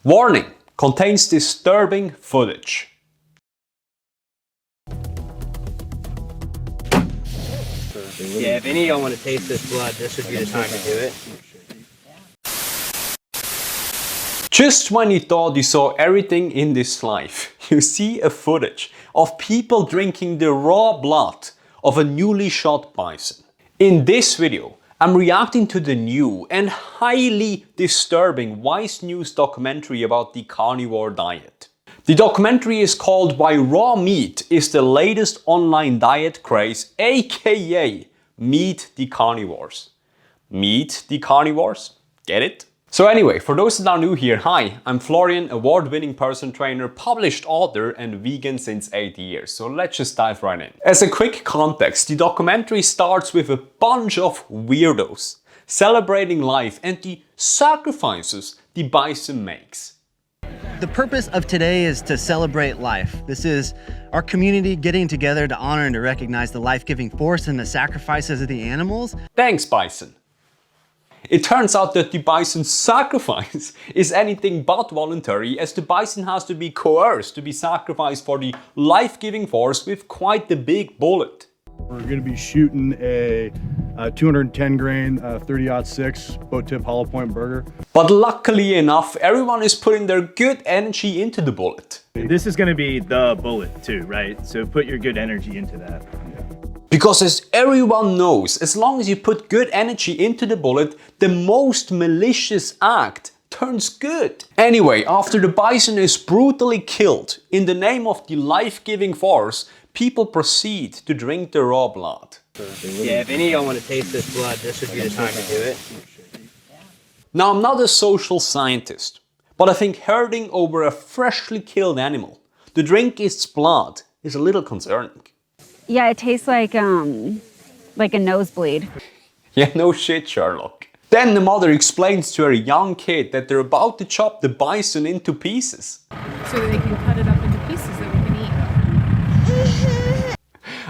Warning: contains disturbing footage. Yeah, if any of y'all want to taste this blood, this would be the time to do it. Just when you thought you saw everything in this life, you see a footage of people drinking the raw blood of a newly shot bison. In this video, I'm reacting to the new and highly disturbing Wüest News documentary about the carnivore diet. The documentary is called Why Raw Meat is the Latest Online Diet Craze, aka Meet the Carnivores. Meet the Carnivores? Get it? So anyway, for those that are new here, hi, I'm Florian, award-winning personal trainer, published author and vegan since 8 years. So let's just dive right in. As a quick context, the documentary starts with a bunch of weirdos celebrating life and the sacrifices the bison makes. The purpose of today is to celebrate life. This is our community getting together to honor and to recognize the life-giving force and the sacrifices of the animals. Thanks, Bison. It turns out that the bison's sacrifice is anything but voluntary, as the bison has to be coerced to be sacrificed for the life-giving force with quite the big bullet. We're going to be shooting a 210 grain 30-06 boat tip hollow point burger. But luckily enough, everyone is putting their good energy into the bullet. This is going to be the bullet too, right? So put your good energy into that. Because as everyone knows, as long as you put good energy into the bullet, the most malicious act turns good. Anyway, after the bison is brutally killed in the name of the life-giving force, people proceed to drink the raw blood. Yeah, if any of y'all want to taste this blood, this would be the time to do it. Now, I'm not a social scientist, but I think herding over a freshly killed animal to drink its blood is a little concerning. Yeah, it tastes like a nosebleed. Yeah, no shit, Sherlock. Then the mother explains to her young kid that they're about to chop the bison into pieces. So that they can cut it up into pieces that we can eat.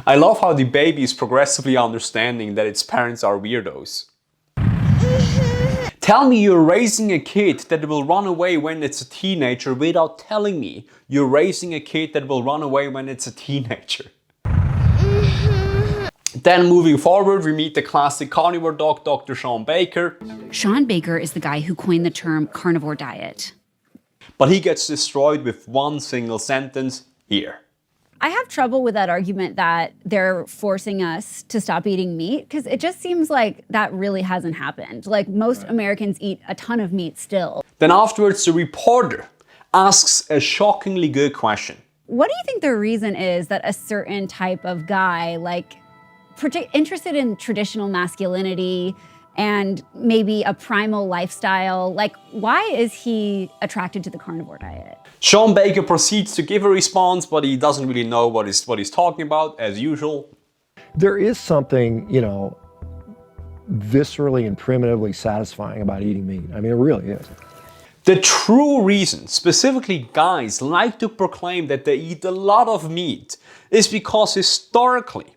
I love how the baby is progressively understanding that its parents are weirdos. Tell me you're raising a kid that will run away when it's a teenager without telling me you're raising a kid that will run away when it's a teenager. Then moving forward, we meet the classic carnivore doc, Dr. Shawn Baker. Shawn Baker is the guy who coined the term carnivore diet. But he gets destroyed with one single sentence here. I have trouble with that argument that they're forcing us to stop eating meat, because it just seems like that really hasn't happened. Like, most Americans eat a ton of meat still. Then afterwards, the reporter asks a shockingly good question. What do you think the reason is that a certain type of guy, like, interested in traditional masculinity and maybe a primal lifestyle, like, why is he attracted to the carnivore diet? Shawn Baker proceeds to give a response, but he doesn't really know what he's talking about, as usual. There is something, viscerally and primitively satisfying about eating meat. I mean, it really is. The true reason, specifically guys like to proclaim that they eat a lot of meat, is because historically,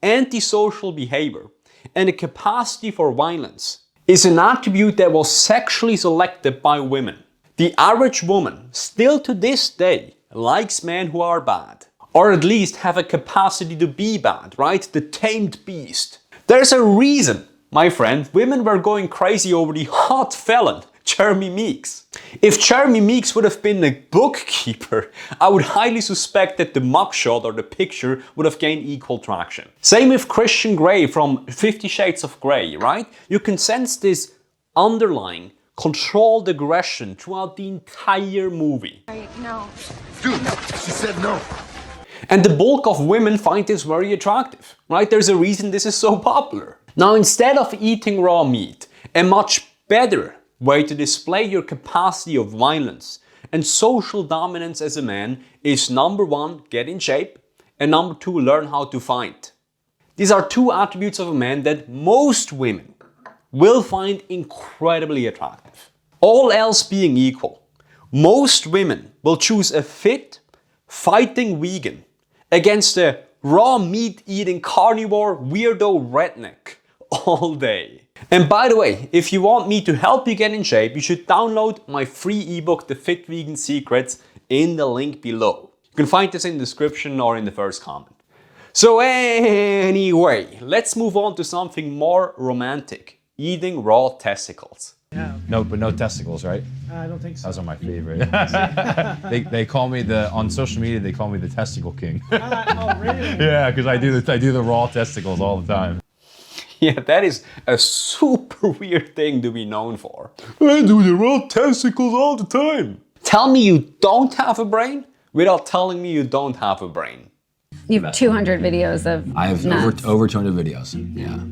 antisocial behavior and a capacity for violence is an attribute that was sexually selected by women. The average woman, still to this day, likes men who are bad. Or at least have a capacity to be bad, right? The tamed beast. There's a reason, my friend, women were going crazy over the hot felon, Jeremy Meeks. If Jeremy Meeks would have been a bookkeeper, I would highly suspect that the mugshot or the picture would have gained equal traction. Same with Christian Grey from 50 Shades of Grey, right? You can sense this underlying controlled aggression throughout the entire movie. No. Dude, she said no. And the bulk of women find this very attractive, right? There's a reason this is so popular. Now, instead of eating raw meat, a much better way to display your capacity of violence and social dominance as a man is number 1, get in shape, and number 2, learn how to fight. These are two attributes of a man that most women will find incredibly attractive. All else being equal, most women will choose a fit, fighting vegan against a raw meat eating carnivore weirdo redneck all day. And by the way, if you want me to help you get in shape, you should download my free ebook, The Fit Vegan Secrets, in the link below. You can find this in the description or in the first comment. So anyway, let's move on to something more romantic. Eating raw testicles. No, but no testicles, right? I don't think so. Those are my favorite. they call me on social media. They call me the testicle king. Oh, really? Yeah, because I do the raw testicles all the time. Yeah, that is a super weird thing to be known for. I do the raw testicles all the time. Tell me you don't have a brain without telling me you don't have a brain. You have 200 videos of I have nuts. over 200 videos.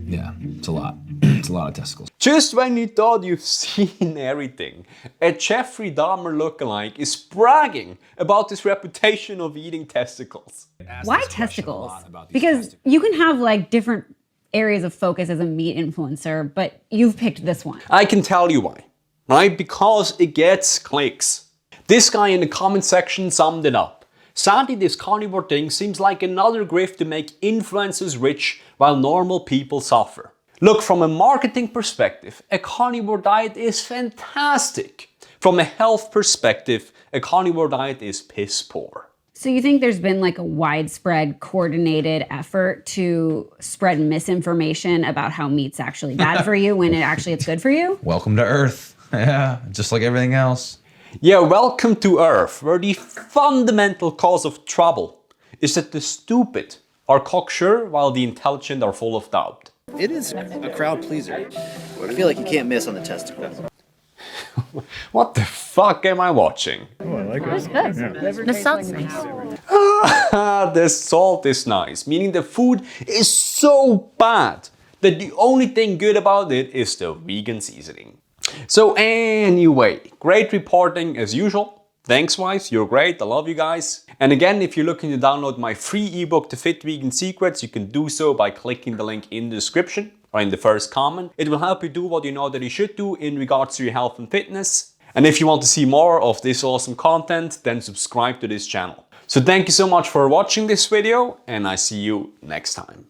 Yeah, it's a lot. It's a lot of testicles. Just when you thought you've seen everything, a Jeffrey Dahmer lookalike is bragging about his reputation of eating testicles. Why testicles? Because you can have like different areas of focus as a meat influencer, but you've picked this one. I can tell you why, right? Because it gets clicks. This guy in the comment section summed it up. Sadly, this carnivore thing seems like another grift to make influencers rich while normal people suffer. Look, from a marketing perspective, a carnivore diet is fantastic. From a health perspective, a carnivore diet is piss poor. So you think there's been like a widespread coordinated effort to spread misinformation about how meat's actually bad for you when it's good for you? Welcome to Earth. Yeah, just like everything else. Yeah, welcome to Earth, where the fundamental cause of trouble is that the stupid are cocksure while the intelligent are full of doubt. It is a crowd pleaser. I feel like you can't miss on the testicles. What the fuck am I watching? Oh, I like it. It's good. The salt's nice. The salt is nice, meaning the food is so bad that the only thing good about it is the vegan seasoning. So anyway, great reporting as usual. Thanks Wüest, you're great, I love you guys. And again, if you're looking to download my free ebook, The Fit Vegan Secrets, you can do so by clicking the link in the description or in the first comment. It will help you do what you know that you should do in regards to your health and fitness. And if you want to see more of this awesome content, then subscribe to this channel. So thank you so much for watching this video, and I see you next time.